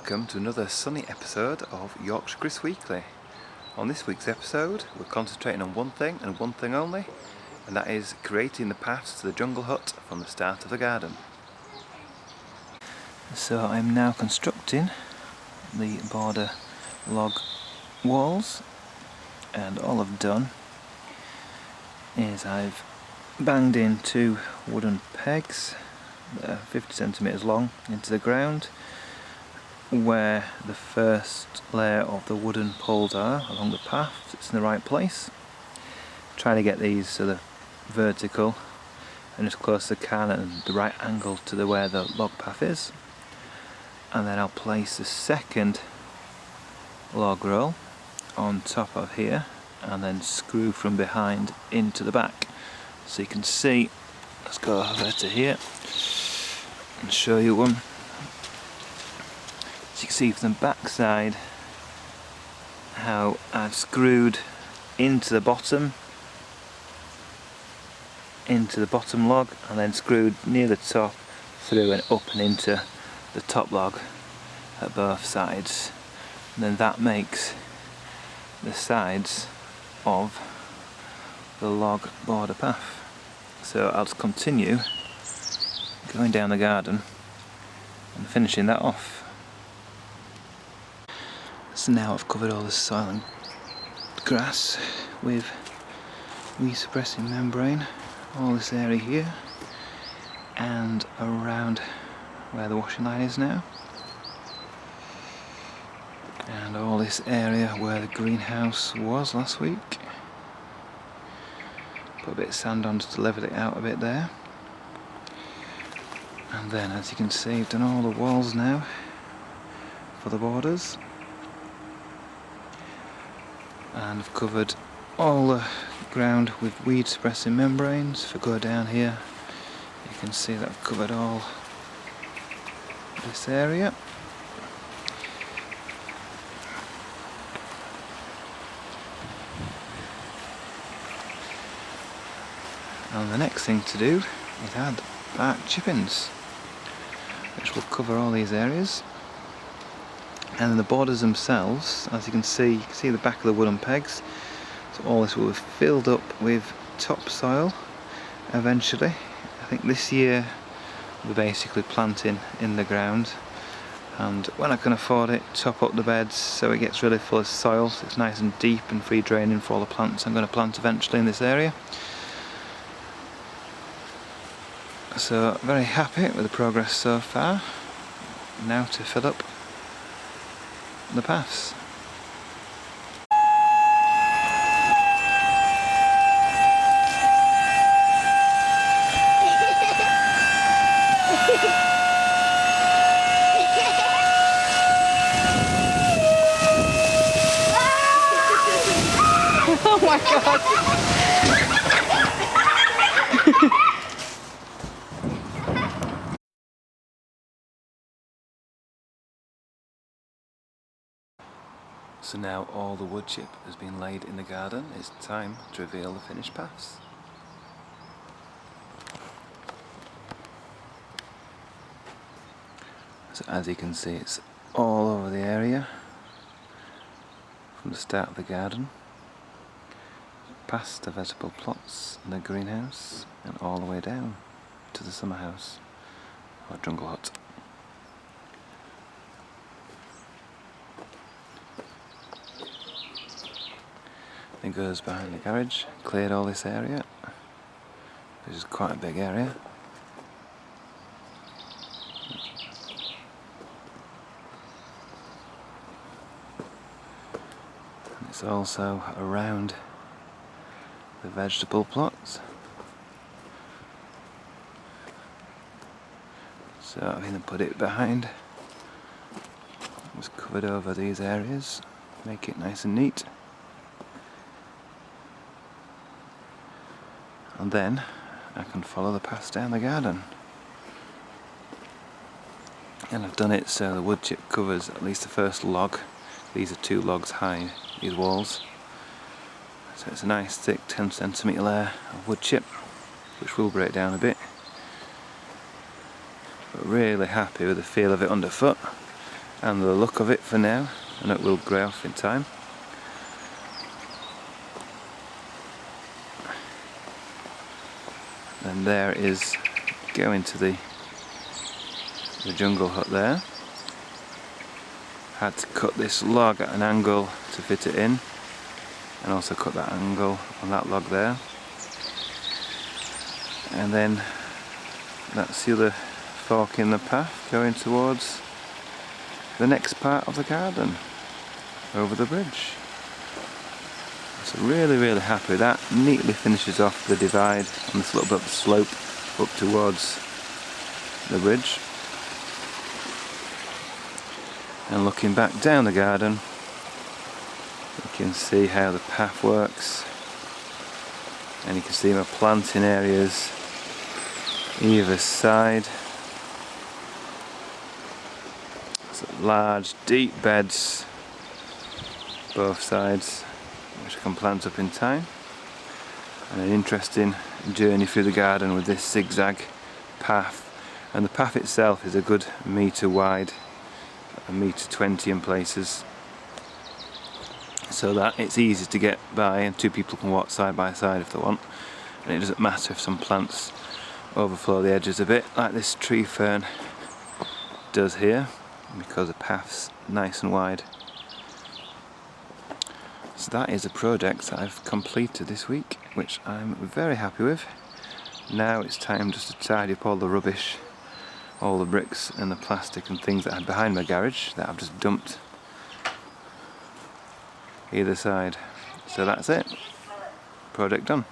Welcome to another sunny episode of Yorkshire Kris Weekly. On this week's episode we're concentrating on one thing and one thing only, and that is creating the paths to the jungle hut from the start of the garden. So I'm now constructing the border log walls, and all I've done is I've banged in two wooden pegs that are 50 centimetres long into the ground where the first layer of the wooden poles are along the path. It's in the right place. Try to get these so they're vertical and as close as I can at the right angle to where the log path is. And then I'll place the second log roll on top of here and then screw from behind into the back. So you can see, let's go over to here and show you one. So you can see from the back side how I've screwed into the bottom log and then screwed near the top through and up and into the top log at both sides. And then that makes the sides of the log border path. So I'll just continue going down the garden and finishing that off. So now I've covered all the soil and grass with weed suppressing membrane, all this area here and around where the washing line is now, and all this area where the greenhouse was last week. Put a bit of sand on just to level it out a bit there. And then, as you can see, I've done all the walls now for the borders. And I've covered all the ground with weed suppressing membranes. If I go down here, you can see that I've covered all this area. And the next thing to do is add bark chippings, which will cover all these areas. And the borders themselves, as you can see the back of the wooden pegs. So all this will be filled up with topsoil eventually. I think this year we're basically planting in the ground, and when I can afford it, top up the beds so it gets really full of soil, so it's nice and deep and free draining for all the plants I'm going to plant eventually in this area. So very happy with the progress so far. Now to fill up the paths. Oh my god! So now all the wood chip has been laid in the garden, it's time to reveal the finished paths. So as you can see, it's all over the area, from the start of the garden, past the vegetable plots and the greenhouse, and all the way down to the summer house, or jungle hut. It goes behind the garage, cleared all this area, which is quite a big area. And it's also around the vegetable plots. So I'm going to put it behind, just covered over these areas, make it nice and neat. And then I can follow the paths down the garden. And I've done it so the wood chip covers at least the first log. These are 2 logs high, these walls. So it's a nice thick 10 centimetre layer of wood chip, which will break down a bit. But really happy with the feel of it underfoot. and the look of it for now, and it will grey off in time. And there is going to the jungle hut there. Had to cut this log at an angle to fit it in, and also cut that angle on that log there. And then that's the other fork in the path going towards the next part of the garden, over the bridge. So really happy. That neatly finishes off the divide on this little bit of slope up towards the bridge. And looking back down the garden, you can see how the path works, and you can see my planting areas either side. So large deep beds both sides, which I can plant up in time, and an interesting journey through the garden with this zigzag path. And the path itself is a good metre wide, a metre 20 in places, so that it's easy to get by and two people can walk side by side if they want, and it doesn't matter if some plants overflow the edges a bit like this tree fern does here, because the path's nice and wide. So that is a project that I've completed this week, which I'm very happy with. Now it's time just to tidy up all the rubbish, all the bricks and the plastic and things that I had behind my garage that I've just dumped either side. So that's it. Project done.